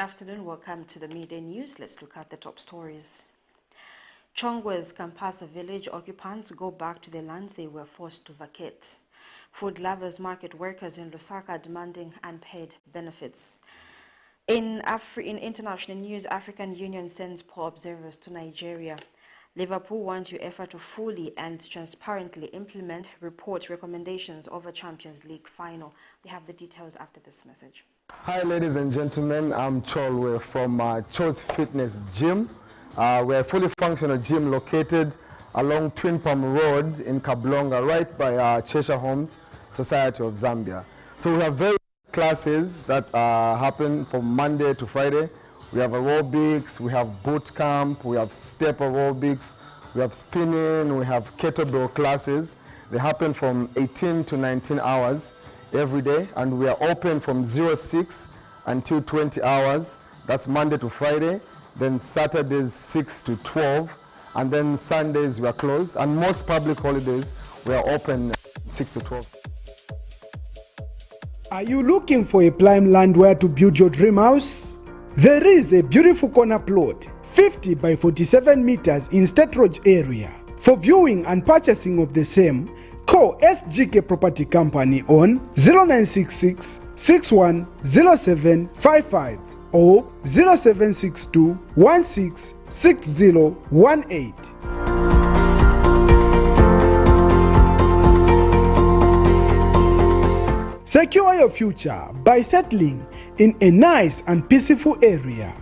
afternoon. Welcome to the midday news. Let's look at the top stories. CHONGWE'S KAMPASA village occupants go back to the lands they were forced to vacate. Food lovers, market workers in Lusaka demanding unpaid benefits. In international news, African Union sends poor observers to Nigeria. Liverpool wants UEFA to fully and transparently implement report recommendations over Champions League final. We have the details after this message. Hi ladies and gentlemen, I'm Chol. From CHO's Fitness Gym. We're a fully functional gym located along Twin Palm Road in Kablonga, right by Cheshire Homes Society of Zambia. So we have various classes that happen from Monday to Friday. We have aerobics, we have boot camp, we have step aerobics, we have spinning, we have kettlebell classes. They happen from 18 to 19 hours every day, and we are open from 06 until 20 hours. That's Monday to Friday. Then Saturdays 6 to 12, and then Sundays we are closed, and most public holidays we are open 6 to 12. Are you looking for a prime land where to build your dream house? There is a beautiful corner plot, 50 by 47 meters in State Road area. For viewing and purchasing of the same, call SGK Property Company on 0966 610755 or 0762 166018. Secure your future by settling in a nice and peaceful area.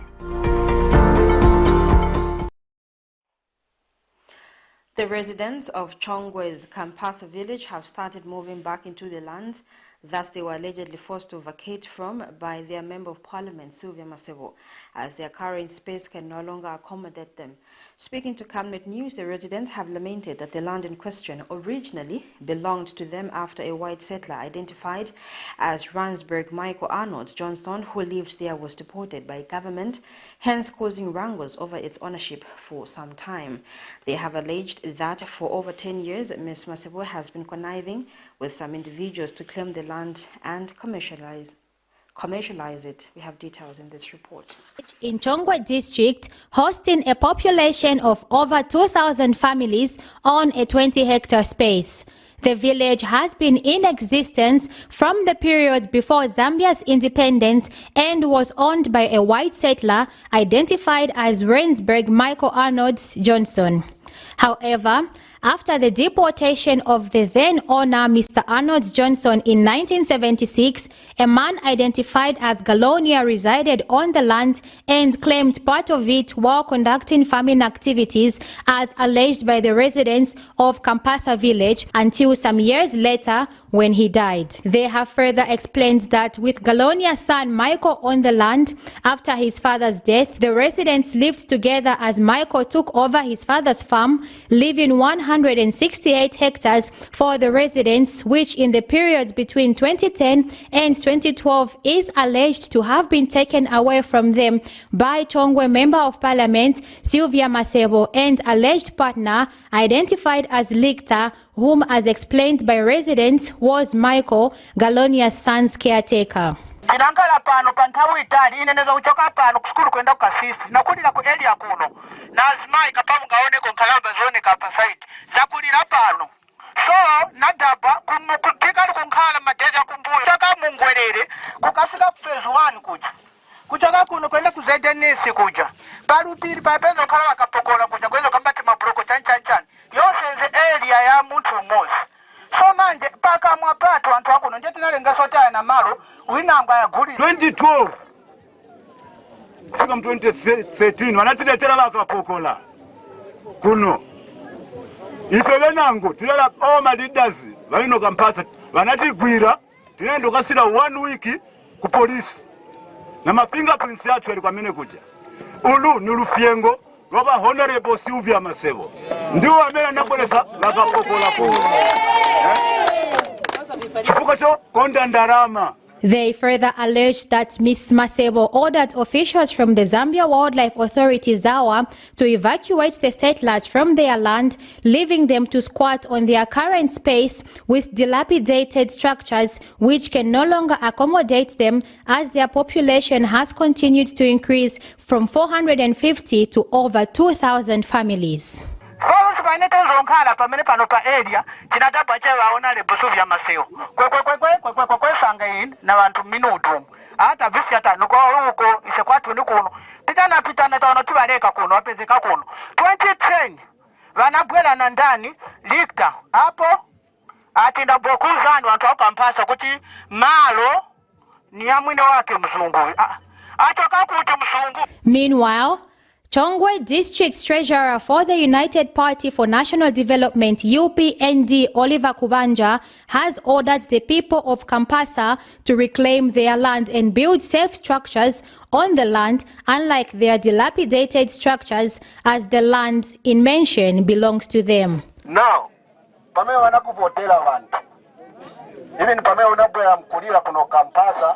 The residents of CHONGWE'S KAMPASA village have started moving back into the land thus they were allegedly forced to vacate from by their Member of Parliament, Sylvia Masebo, as their current space can no longer accommodate them. Speaking to Camnet News, the residents have lamented that the land in question originally belonged to them after a white settler identified as Ransburg Michael Arnold Johnson, who lived there, was deported by government, hence causing wrangles over its ownership for some time. They have alleged that for over 10 years, Ms. Masebo has been conniving with some individuals to claim the land and commercialize it. We have details in this report. In Chongwe district, hosting a population of over 2,000 families on a 20-hectare space. The village has been in existence from the period before Zambia's independence and was owned by a white settler identified as Ransburg Michael Arnold Johnson. However, after the deportation of the then owner, Mr. Arnold Johnson, in 1976, a man identified as Galonia resided on the land and claimed part of it while conducting farming activities as alleged by the residents of KAMPASA village until some years later when he died. They have further explained that with Galonia's son Michael on the land after his father's death, the residents lived together as Michael took over his father's farm, leaving 168 hectares for the residents, which in the periods between 2010 and 2012 is alleged to have been taken away from them by Chongwe Member of Parliament Sylvia Masebo and alleged partner identified as Lictor, whom, as explained by residents, was Michael, Galonia's son's caretaker. Zinankala pano pantawu itali ineneza uchoka pano kuskuru kwenda kasisi nakulira ku area kuno nazimai kapamu gaone konkalamba zone kapasaidi zakulira pano so nadaba kumukutika konkala madeza kumbuyo chaka mungwerere kukafika ku phase 1 kuja kuchoka kuno kwenda ku ZNS kuja palupiri papenzo kala wakapokola kuja kwenzo kambati mabroko chanchan yose ze area ya muntu mozi. So manje paka mwapato antu akuno nje tinalenga sota na malo winanga ya guli 2012 fika mu 2013 wanatiletera bakapokola kuno ife benango tilala all my leaders balino KAMPASA wanatigwira tinendo kasira 1 week ku police na mafingerprints yathu yali kwamene kuja ulu ni lufyengo roba honorable Sylvia Masebo ndiwo amene anakolesa bakapokola kuno chifuka cho konda ndarama They further alleged that Ms. Masebo ordered officials from the Zambia Wildlife Authority ZAWA to evacuate the settlers from their land, leaving them to squat on their current space with dilapidated structures which can no longer accommodate them, as their population has continued to increase from 450 to over 2,000 families. Hata visi hata nuko huko isekwatu nikuno pitana taona tubaleka kuno wapezeka kuno 2010 vanabwela na ndani likta hapo atinda bokuzani wantu wa Kampasa kuti malo ni ya mwine wake mzungu atoka kuti mzungu. Meanwhile, Chongwe District Treasurer for the United Party for National Development UPND Oliver Kubanja has ordered the people of Kampasa to reclaim their land and build safe structures on the land, unlike their dilapidated structures, as the land in mention belongs to them. Now, pame wanakuvotela vantu. Even pame unabwela mkulira kuno Kampasa.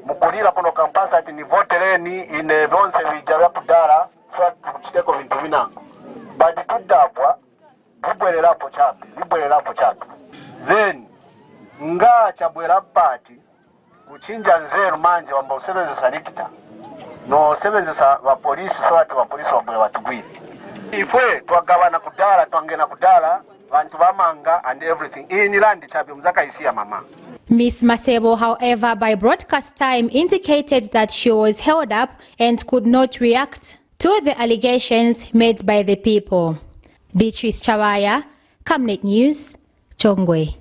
Mukulira kuno Kampasa ati nivoteleni ine vonse vijabya kudala so kuchiteko vintu vinango. Badi tudabwa libwelelapo chapi. Then nga chabwela pati kuchinja nzeru manje wamba usebenzesa likita. No usebenzesa wa polisi so ati wa polisi wabwela watugwiri. Ifwe twagabana kudala twangena kudala vantu vamanga and everything. Ini landi chapi mzaka isia mama. Ms. Masebo, however, by broadcast time indicated that she was held up and could not react to the allegations made by the people. Beatrice Chawaya, Camnet News, Chongwe.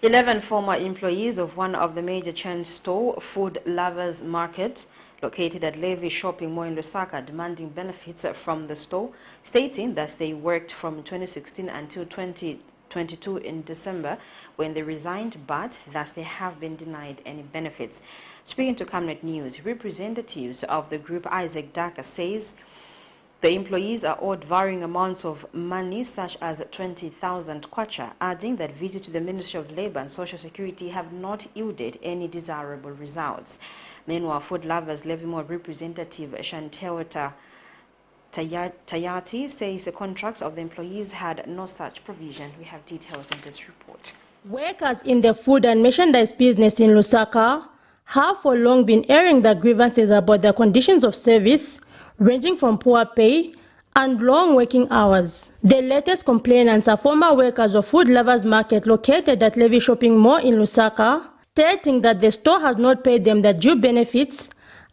11 former employees of one of the major chain store, Food Lovers Market, located at Levy Shopping Mall in Lusaka, demanding benefits from the store, stating that they worked from 2016 until 2022 in December when they resigned, but thus they have been denied any benefits. Speaking to Camnet News, representatives of the group Isaac Daka says the employees are owed varying amounts of money such as 20,000 kwacha, adding that visits to the Ministry of Labour and Social Security have not yielded any desirable results. Meanwhile, Food Lovers Levy Mall representative Shantewata Tayati says the contracts of the employees had no such provision. We have details in this report. Workers in the food and merchandise business in Lusaka have for long been airing their grievances about their conditions of service, ranging from poor pay and long working hours. The latest complainants are former workers of Food Lovers Market located at Levy Shopping Mall in Lusaka, stating that the store has not paid them their due benefits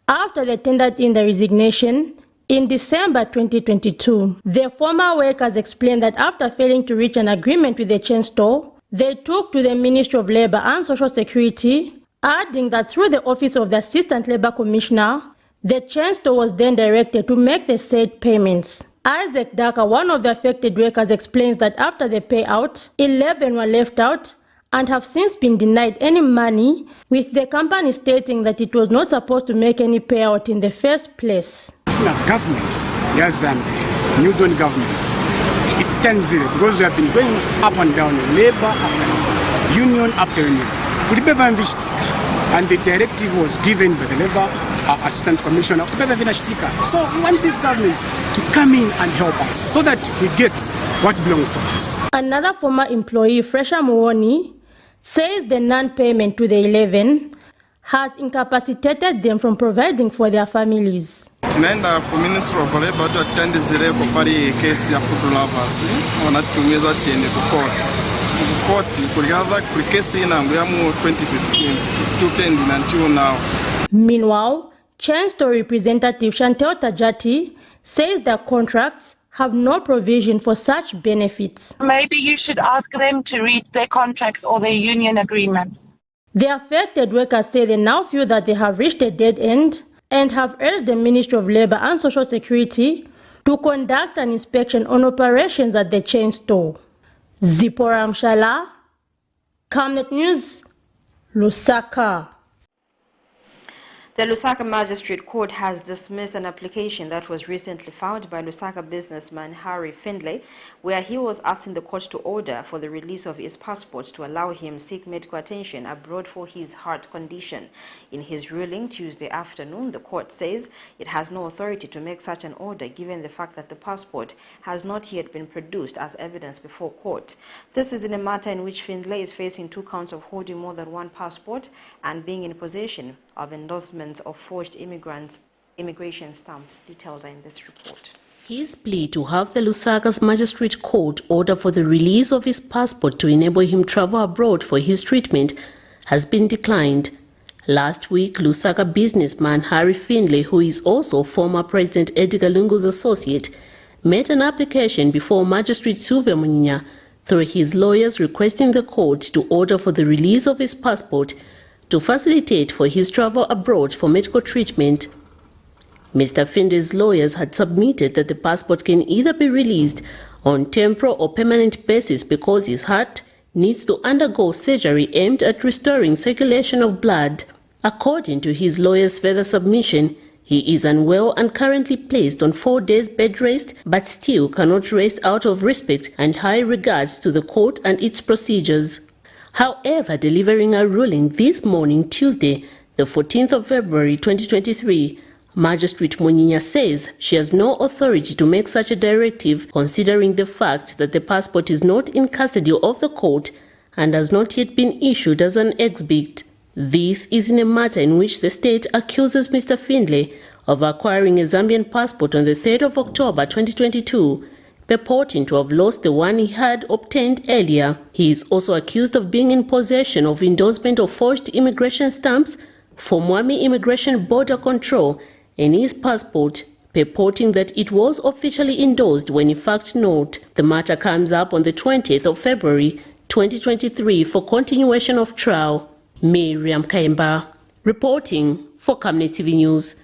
after they tendered in the resignation in December 2022. The former workers explained that after failing to reach an agreement with the chain store, they took to the Ministry of Labour and Social Security, adding that through the Office of the Assistant Labour Commissioner, the chain store was then directed to make the said payments. Isaac Daka, one of the affected workers, explains that after the payout, 11 were left out and have since been denied any money, with the company stating that it was not supposed to make any payout in the first place. Government, yes, New Dawn government, it turns it because we have been going up and down, labor after union after union. And the directive was given by the Labour Assistant Commissioner. So we want this government to come in and help us so that we get what belongs to us. Another former employee, Fresha Muoni, says the non-payment to the 11 has incapacitated them from providing for their families. Tunaenda ku Ministry of Labour tuatendezere ko pari case ya Food Lovers wanatumiza tende ku court. Court kulianza ku case inango ya mu 2015 still pending until now. Meanwhile, chain store representative Chantel Tajati says the contracts have no provision for such benefits. Maybe you should ask them to read their contracts or their union agreement. The affected workers say they now feel that they have reached a dead end and have urged the Ministry of Labour and Social Security to conduct an inspection on operations at the chain store. Zipporah Mshala, Camnet News, Lusaka. The Lusaka Magistrate Court has dismissed an application that was recently filed by Lusaka businessman Harry Findlay, where he was asking the court to order for the release of his passport to allow him seek medical attention abroad for his heart condition. In his ruling Tuesday afternoon, the court says it has no authority to make such an order given the fact that the passport has not yet been produced as evidence before court. This is in a matter in which Findlay is facing 2 counts of holding more than 1 passport and being in possession of endorsements of forged immigration stamps. Details are in this report. His plea to have the Lusaka's Magistrate Court order for the release of his passport to enable him travel abroad for his treatment has been declined. Last week, Lusaka businessman Harry Findlay, who is also former President Edgar Lungu's associate, made an application before Magistrate Sylvia Munyinya through his lawyers requesting the court to order for the release of his passport to facilitate for his travel abroad for medical treatment. Mr. Findlay's lawyers had submitted that the passport can either be released on temporary or permanent basis because his heart needs to undergo surgery aimed at restoring circulation of blood. According to his lawyer's further submission, he is unwell and currently placed on 4 days bed rest, but still cannot rest out of respect and high regards to the court and its procedures. However, delivering a ruling this morning, Tuesday, the 14th of February 2023, Magistrate Munyinya says she has no authority to make such a directive considering the fact that the passport is not in custody of the court and has not yet been issued as an exhibit. This is in a matter in which the state accuses Mr. Findlay of acquiring a Zambian passport on the 3rd of October 2022, purporting to have lost the one he had obtained earlier. He is also accused of being in possession of endorsement of forged immigration stamps for Mwami Immigration Border Control in his passport, purporting that it was officially endorsed when in fact not. The matter comes up on the 20th of February 2023 for continuation of trial. Miriam Kaimba, reporting for Camnet TV News.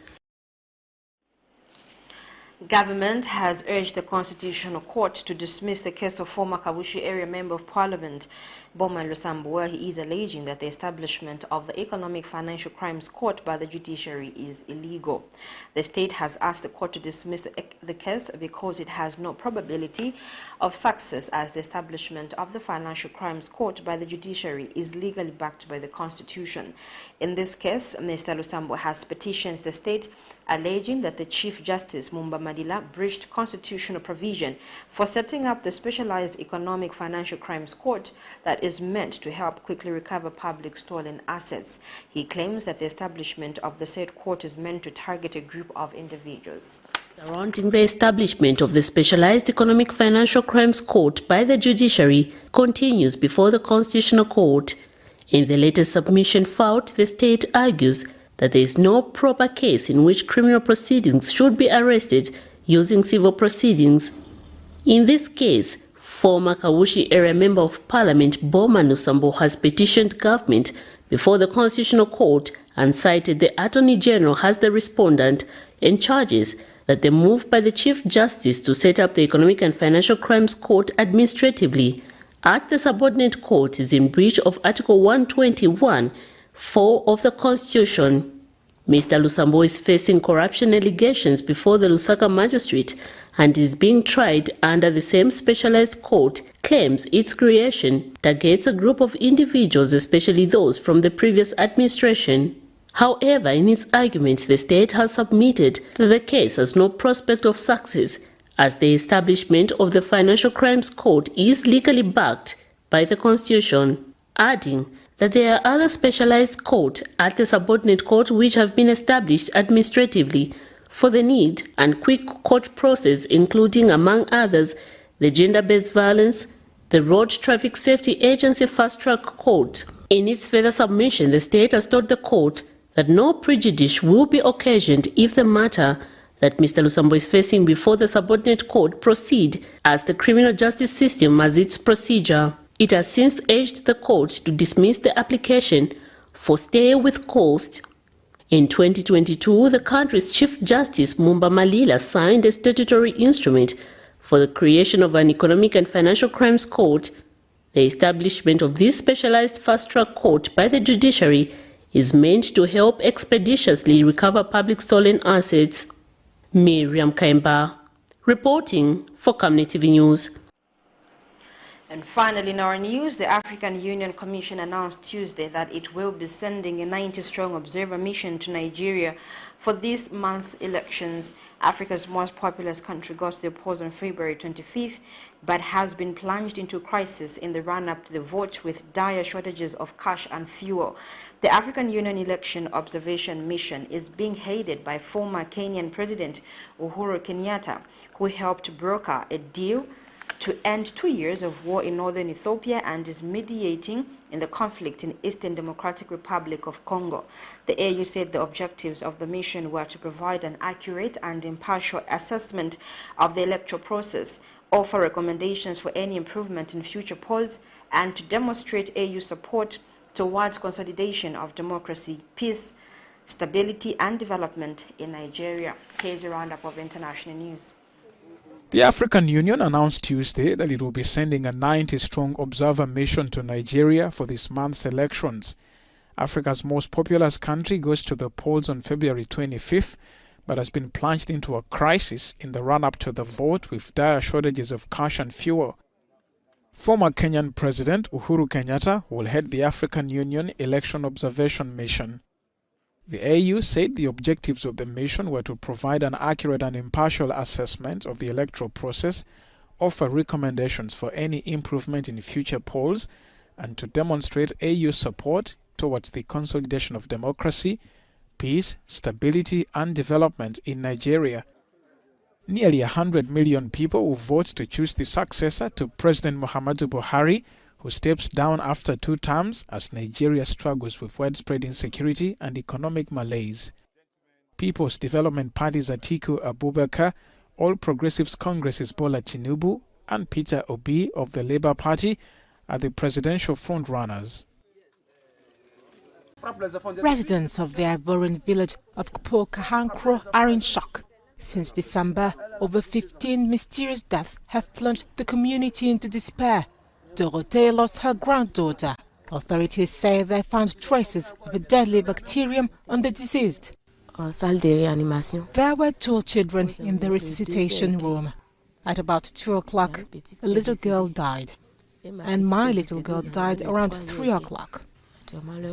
Government has urged the Constitutional Court to dismiss the case of former Kabushi Area Member of Parliament Boma Lusambo, where he is alleging that the establishment of the Economic Financial Crimes Court by the judiciary is illegal. The state has asked the court to dismiss the case because it has no probability of success, as the establishment of the Financial Crimes Court by the judiciary is legally backed by the Constitution. In this case, Mr. Lusambo has petitioned the state, alleging that the Chief Justice Mumba Madila breached constitutional provision for setting up the Specialized Economic Financial Crimes Court that is meant to help quickly recover public stolen assets. He claims that the establishment of the said court is meant to target a group of individuals. Surrounding the establishment of the Specialized Economic Financial Crimes Court by the judiciary continues before the Constitutional Court. In the latest submission filed, the state argues that there is no proper case in which criminal proceedings should be arrested using civil proceedings. In this case, former Kabushi Area Member of Parliament Boma Lusambo has petitioned government before the Constitutional Court and cited the Attorney General as the respondent and charges that the move by the Chief Justice to set up the Economic and Financial Crimes Court administratively at the subordinate court is in breach of Article 121(4) of the Constitution. Mr. Lusambo is facing corruption allegations before the Lusaka magistrate and is being tried under the same specialized court. Claims its creation targets a group of individuals, especially those from the previous administration. However, in its arguments, the state has submitted that the case has no prospect of success, as the establishment of the Financial Crimes Court is legally backed by the Constitution, adding that there are other specialized courts at the subordinate court which have been established administratively for the need and quick court process, including, among others, the Gender-Based Violence, the Road Traffic Safety Agency Fast Track Court. In its further submission, the state has told the court that no prejudice will be occasioned if the matter that Mr. Lusambo is facing before the subordinate court proceed as the criminal justice system as its procedure. It has since urged the court to dismiss the application for stay with cost. In 2022, the country's Chief Justice Mumba Malila signed a statutory instrument for the creation of an Economic and Financial Crimes Court. The establishment of this specialized fast-track court by the judiciary is meant to help expeditiously recover public stolen assets. Miriam Kaimba, reporting for Camnet TV News. And finally, in our news, the African Union Commission announced Tuesday that it will be sending a 90-strong observer mission to Nigeria for this month's elections. Africa's most populous country got to the polls on February 25th, but has been plunged into crisis in the run-up to the vote with dire shortages of cash and fuel. The African Union Election Observation Mission is being headed by former Kenyan President Uhuru Kenyatta, who helped broker a deal to end 2 years of war in northern Ethiopia and is mediating in the conflict in Eastern Democratic Republic of Congo. The AU said the objectives of the mission were to provide an accurate and impartial assessment of the electoral process, offer recommendations for any improvement in future polls, and to demonstrate AU support towards consolidation of democracy, peace, stability, and development in Nigeria. Here's a roundup of international news. The African Union announced Tuesday that it will be sending a 90-strong observer mission to Nigeria for this month's elections. Africa's most populous country goes to the polls on February 25th, but has been plunged into a crisis in the run-up to the vote with dire shortages of cash and fuel. Former Kenyan President Uhuru Kenyatta will head the African Union Election Observation Mission. The AU said the objectives of the mission were to provide an accurate and impartial assessment of the electoral process, offer recommendations for any improvement in future polls, and to demonstrate AU support towards the consolidation of democracy, peace, stability, and development in Nigeria. Nearly 100 million people will vote to choose the successor to President Muhammadu Buhari, who steps down after 2 terms as Nigeria struggles with widespread insecurity and economic malaise. People's Development Party's Atiku Abubakar, All Progressives Congress's Bola Tinubu, and Peter Obi of the Labour Party are the presidential frontrunners. Residents of the Ivorian village of Kpo-Kahankro are in shock. Since December, over 15 mysterious deaths have plunged the community into despair. Dorothea lost her granddaughter. Authorities say they found traces of a deadly bacterium on the deceased. There were 2 children in the resuscitation room. At about 2 o'clock, a little girl died. And my little girl died around 3 o'clock.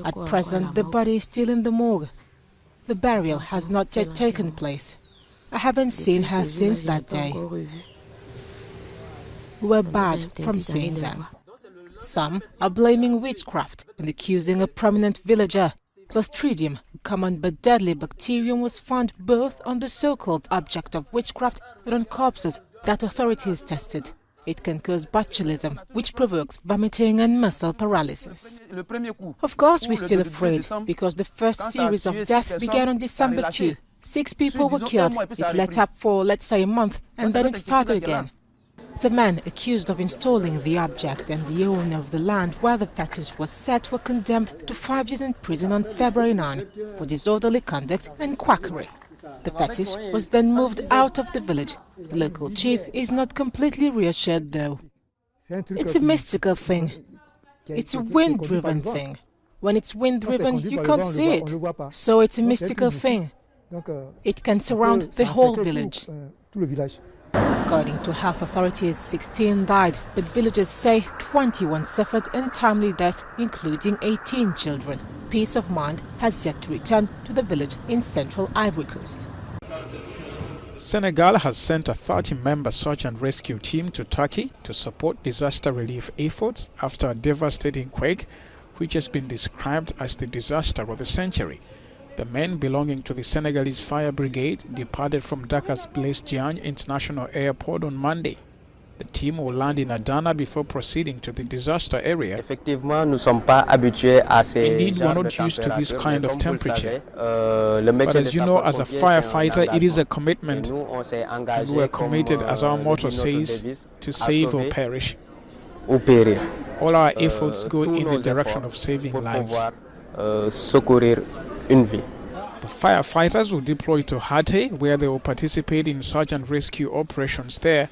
At present, the body is still in the morgue. The burial has not yet taken place. I haven't seen her since that day. We were barred from seeing them. Some are blaming witchcraft and accusing a prominent villager. Clostridium, a common but deadly bacterium, was found both on the so-called object of witchcraft and on corpses that authorities tested. It can cause botulism, which provokes vomiting and muscle paralysis. Of course, we're still afraid, because the first series of deaths began on December 2. 6 people were killed. It let up for, let's say, a month, and then it started again. The men accused of installing the object and the owner of the land where the fetish was set were condemned to 5 years in prison on February 9 for disorderly conduct and quackery. The fetish was then moved out of the village. The local chief is not completely reassured, though. It's a mystical thing. It's a wind-driven thing. When it's wind-driven, you can't see it. So it's a mystical thing. It can surround the whole village. According to health authorities, 16 died, but villagers say 21 suffered untimely deaths, including 18 children. Peace of mind has yet to return to the village in central Ivory Coast. Senegal has sent a 30-member search and rescue team to Turkey to support disaster relief efforts after a devastating quake, which has been described as the disaster of the century. The men belonging to the Senegalese Fire Brigade departed from Dakar's Blaise Diagne International Airport on Monday. The team will land in Adana before proceeding to the disaster area. Indeed, we're not used to this kind of temperature. But as you know, as a firefighter, it is a commitment. And we are committed, as our motto says, to save or perish. All our efforts go in the direction of saving lives. The firefighters will deploy to Hatay, where they will participate in search and rescue operations there.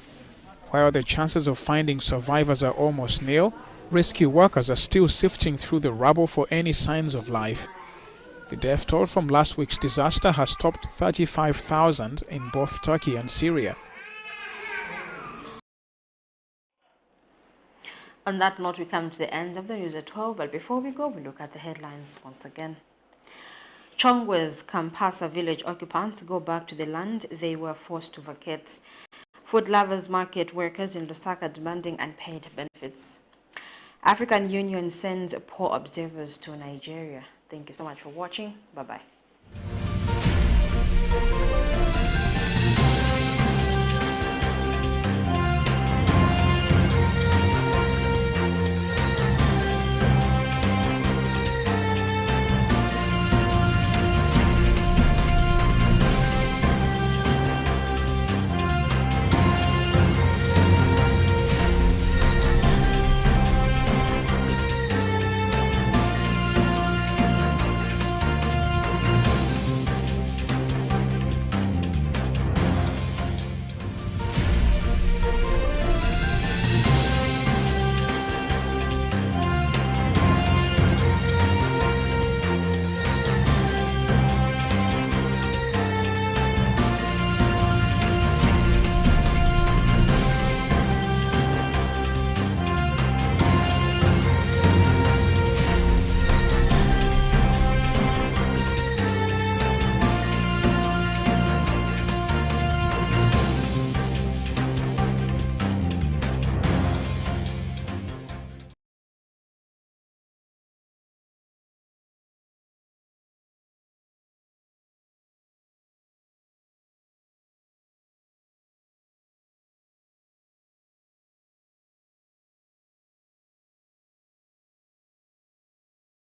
While the chances of finding survivors are almost nil, rescue workers are still sifting through the rubble for any signs of life. The death toll from last week's disaster has topped 35,000 in both Turkey and Syria. On that note, we come to the end of the news at 12, but before we go, we look at the headlines once again. CHONGWE'S KAMPASA village occupants go back to the land they were forced to vacate. Food lovers market workers in Lusaka demanding unpaid benefits. African Union sends poor observers to Nigeria. Thank you so much for watching. Bye-bye.